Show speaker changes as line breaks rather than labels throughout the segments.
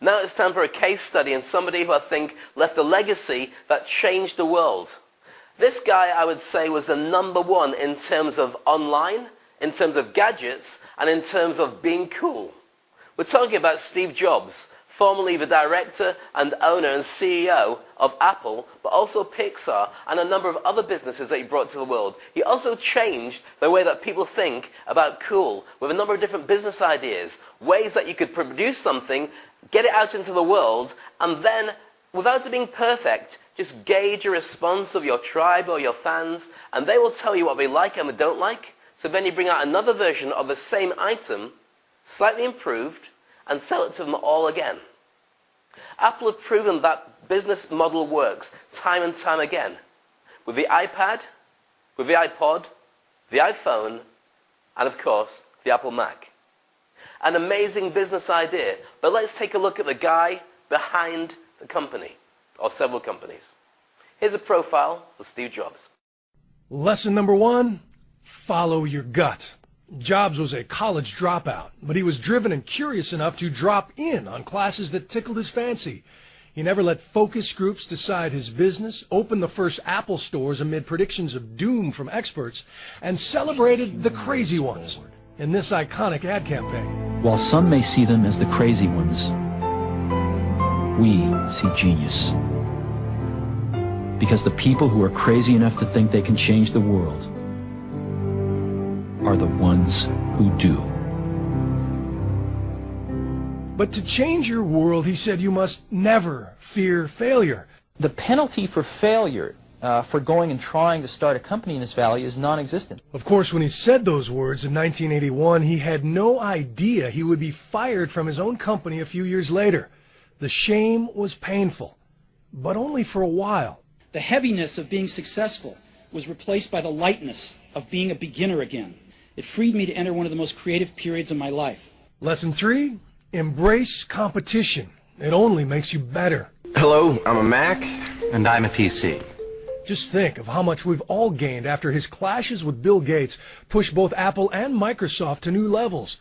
Now it's time for a case study and somebody who I think left a legacy that changed the world. This guy, I would say, was the #1 in terms of online, in terms of gadgets, and in terms of being cool. We're talking about Steve Jobs, formerly the director and owner and CEO of Apple, but also Pixar and a number of other businesses that he brought to the world. He also changed the way that people think about cool with a number of different business ideas, ways that you could produce something, get it out into the world, and then, without it being perfect, just gauge a response of your tribe or your fans, and they will tell you what they like and they don't like. So then you bring out another version of the same item, slightly improved, and sell it to them all again. Apple have proven that business model works time and time again. With the iPad, with the iPod, the iPhone, and of course, the Apple Mac. An amazing business idea, but let's take a look at the guy behind the company, or several companies. Here's a profile of Steve Jobs.
Lesson number 1, follow your gut. Jobs was a college dropout, but he was driven and curious enough to drop in on classes that tickled his fancy. He never let focus groups decide his business, opened the first Apple stores amid predictions of doom from experts, and celebrated the crazy ones in this iconic ad campaign.
While some may see them as the crazy ones, we see genius. Because the people who are crazy enough to think they can change the world are the ones who do.
But to change your world, he said, you must never fear failure.
The penalty for failure for going and trying to start a company in this valley is non-existent.
Of course, when he said those words in 1981, he had no idea he would be fired from his own company a few years later. The shame was painful, but only for a while.
The heaviness of being successful was replaced by the lightness of being a beginner again. It freed me to enter one of the most creative periods of my life.
Lesson 3, embrace competition. It only makes you better.
Hello, I'm a Mac.
And I'm a PC.
Just think of how much we've all gained after his clashes with Bill Gates pushed both Apple and Microsoft to new levels.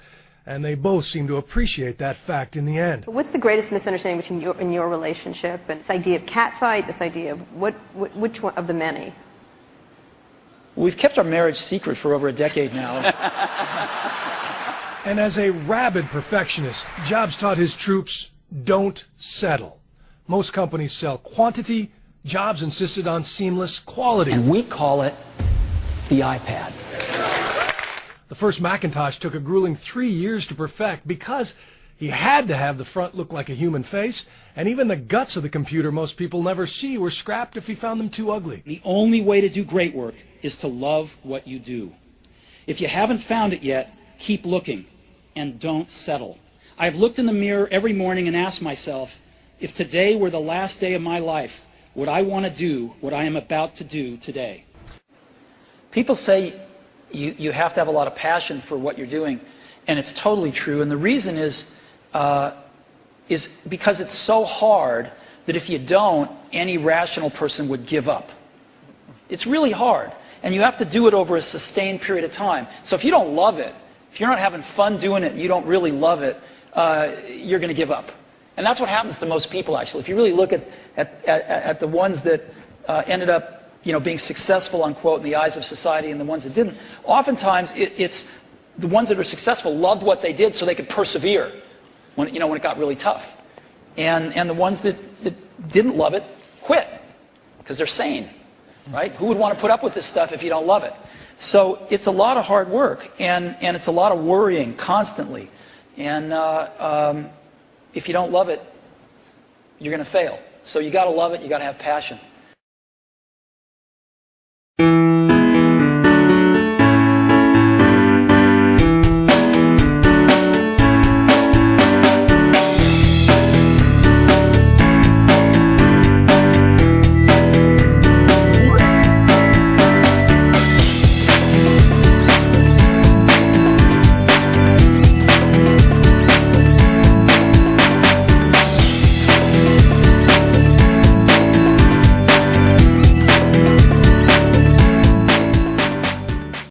And they both seem to appreciate that fact in the end.
What's the greatest misunderstanding between you and your relationship, and this idea of catfight, this idea of which one of the many?
We've kept our marriage secret for over a decade now.
And as a rabid perfectionist, Jobs taught his troops, don't settle. Most companies sell quantity. Jobs insisted on seamless quality.
And we call it the iPad.
The first Macintosh took a grueling 3 years to perfect because he had to have the front look like a human face, and even the guts of the computer most people never see were scrapped if he found them too ugly.
The only way to do great work is to love what you do. If you haven't found it yet, keep looking and don't settle. I've looked in the mirror every morning and asked myself, if today were the last day of my life, would I want to do what I am about to do today? People say you have to have a lot of passion for what you're doing, and it's totally true. And the reason is because it's so hard that if you don't, any rational person would give up. It's really hard, and you have to do it over a sustained period of time. So if you don't love it, if you're not having fun doing it and you don't really love it, you're going to give up. And that's what happens to most people, actually. If you really look at the ones that ended up being successful, unquote, in the eyes of society and the ones that didn't, oftentimes it's the ones that are successful loved what they did so they could persevere when it got really tough. And the ones that didn't love it quit because they're sane, right? Who would want to put up with this stuff if you don't love it? So it's a lot of hard work, and it's a lot of worrying constantly. And if you don't love it, you're going to fail. So you got to love it, you got to have passion.